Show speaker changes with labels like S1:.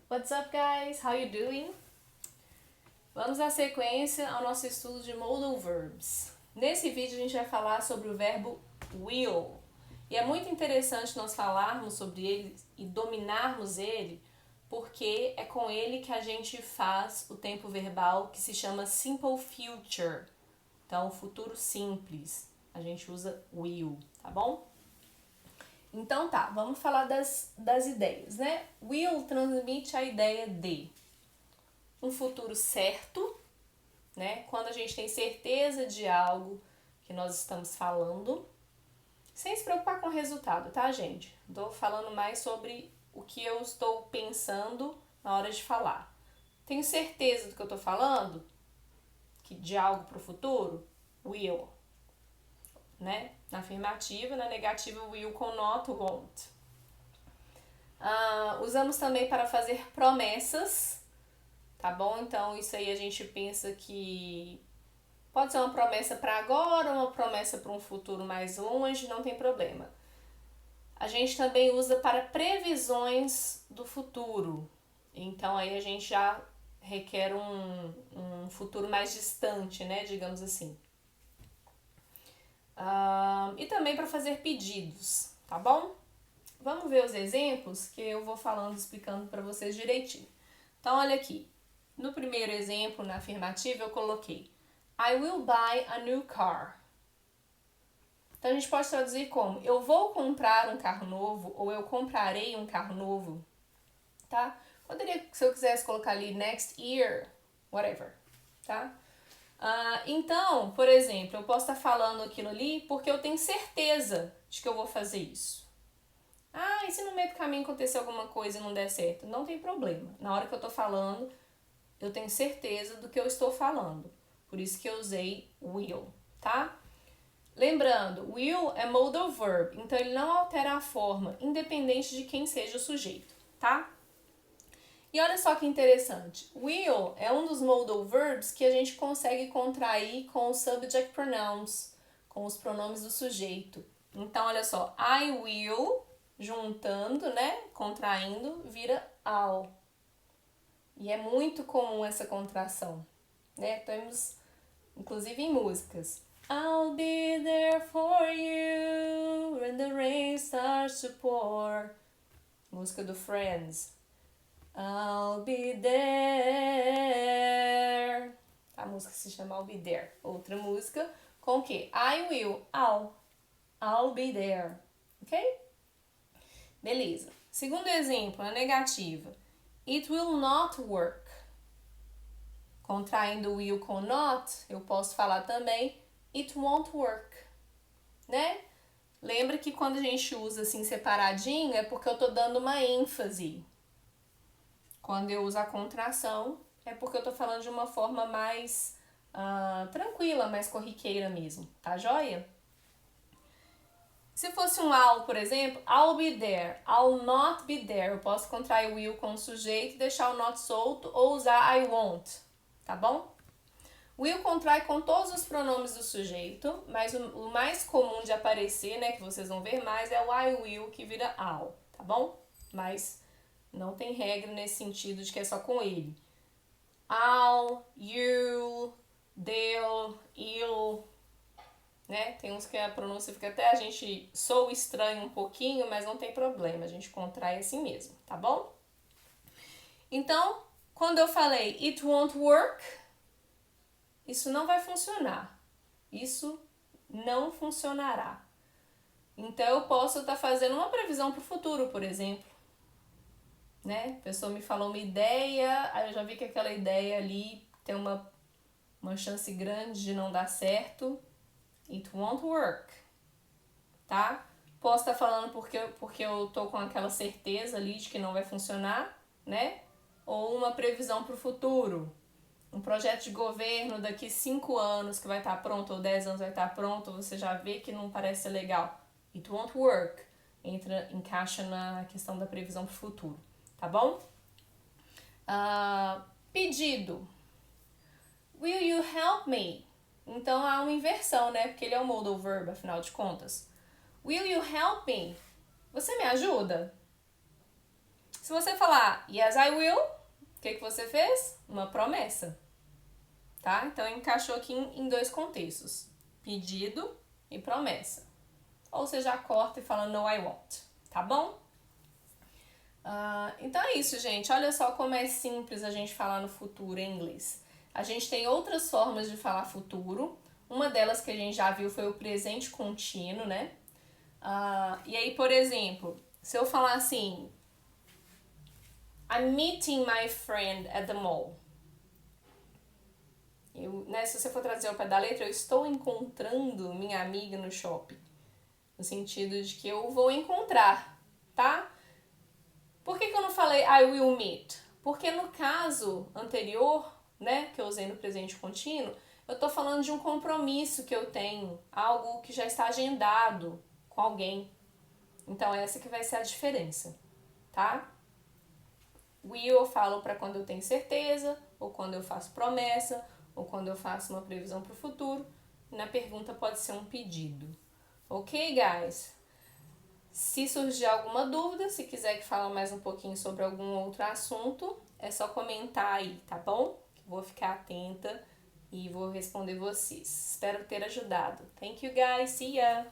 S1: What's up, guys? How you doing? Vamos dar sequência ao nosso estudo de modal verbs. Nesse vídeo a gente vai falar sobre o verbo will. E é muito interessante nós falarmos sobre ele e dominarmos ele, porque é com ele que a gente faz o tempo verbal que se chama simple future. Então, futuro simples. A gente usa will, tá bom? Então tá, vamos falar das ideias, né? Will transmite a ideia de um futuro certo, né? Quando a gente tem certeza de algo que nós estamos falando, sem se preocupar com o resultado, tá, gente? Estou falando mais sobre o que eu estou pensando na hora de falar. Tenho certeza do que eu estou falando? De algo para o futuro? Will. Né? Na afirmativa, na negativa, will com not, won't. Usamos também para fazer promessas, tá bom? Então, isso aí a gente pensa que pode ser uma promessa para agora, uma promessa para um futuro mais longe, não tem problema. A gente também usa para previsões do futuro. Então, aí a gente já requer um futuro mais distante, né? Digamos assim. E também para fazer pedidos, tá bom? Vamos ver os exemplos que eu vou falando, explicando para vocês direitinho. Então, olha aqui. No primeiro exemplo, na afirmativa, eu coloquei I will buy a new car. Então, a gente pode traduzir como eu vou comprar um carro novo ou eu comprarei um carro novo, tá? Poderia, se eu quisesse colocar ali next year, whatever, tá? Então, por exemplo, eu posso estar falando aquilo ali porque eu tenho certeza de que eu vou fazer isso. E se no meio do caminho acontecer alguma coisa e não der certo? Não tem problema. Na hora que eu tô falando, eu tenho certeza do que eu estou falando. Por isso que eu usei will, tá? Lembrando, will é modal verb, então ele não altera a forma, independente de quem seja o sujeito, tá? E olha só que interessante, will é um dos modal verbs que a gente consegue contrair com os subject pronouns, com os pronomes do sujeito. Então, olha só, I will, juntando, né, contraindo, vira I'll. E é muito comum essa contração, né? Temos, inclusive em músicas. I'll be there for you when the rain starts to pour. Música do Friends. I'll be there. A música se chama I'll Be There. Outra música com o quê? I will. I'll be there. Ok? Beleza. Segundo exemplo, a negativa. It will not work. Contraindo will com not, eu posso falar também it won't work. Né? Lembra que quando a gente usa assim separadinho é porque eu tô dando uma ênfase. Quando eu uso a contração, é porque eu tô falando de uma forma mais tranquila, mais corriqueira mesmo, tá joia? Se fosse um I'll, por exemplo, I'll be there, I'll not be there. Eu posso contrair o will com o sujeito e deixar o not solto ou usar I won't, tá bom? Will contrai com todos os pronomes do sujeito, mas o mais comum de aparecer, né, que vocês vão ver mais, é o I will, que vira I'll, tá bom? Mas não tem regra nesse sentido de que é só com ele. I'll, you, they'll, you'll, né? Tem uns que a pronúncia fica até a gente soa estranho um pouquinho, mas não tem problema, a gente contrai assim mesmo, tá bom? Então, quando eu falei it won't work, isso não vai funcionar. Isso não funcionará. Então, eu posso estar fazendo uma previsão para o futuro, por exemplo. Né? A pessoa me falou uma ideia, aí eu já vi que aquela ideia ali tem uma chance grande de não dar certo. It won't work. Tá? Posso estar falando porque eu tô com aquela certeza ali de que não vai funcionar, né? Ou uma previsão para o futuro. Um projeto de governo daqui 5 anos que vai estar pronto, ou 10 anos vai estar pronto, você já vê que não parece ser legal. It won't work. Encaixa na questão da previsão para o futuro. Tá bom? Pedido. Will you help me? Então há uma inversão, né? Porque ele é um modal verb, afinal de contas. Will you help me? Você me ajuda? Se você falar yes, I will, o que você fez? Uma promessa, tá? Então, encaixou aqui em dois contextos, pedido e promessa. Ou você já corta e fala no, I won't, tá bom? Então é isso, gente. Olha só como é simples a gente falar no futuro em inglês. A gente tem outras formas de falar futuro. Uma delas que a gente já viu foi o presente contínuo, né? E aí, por exemplo, se eu falar assim, I'm meeting my friend at the mall. Se você for trazer ao pé da letra, eu estou encontrando minha amiga no shopping. No sentido de que eu vou encontrar, tá? Por que eu não falei I will meet? Porque no caso anterior, né, que eu usei no presente contínuo, eu tô falando de um compromisso que eu tenho, algo que já está agendado com alguém. Então essa que vai ser a diferença, tá? Will eu falo para quando eu tenho certeza, ou quando eu faço promessa, ou quando eu faço uma previsão para o futuro. Na pergunta pode ser um pedido. Ok, guys? Se surgir alguma dúvida, se quiser que fale mais um pouquinho sobre algum outro assunto, é só comentar aí, tá bom? Vou ficar atenta e vou responder vocês. Espero ter ajudado. Thank you, guys. See ya!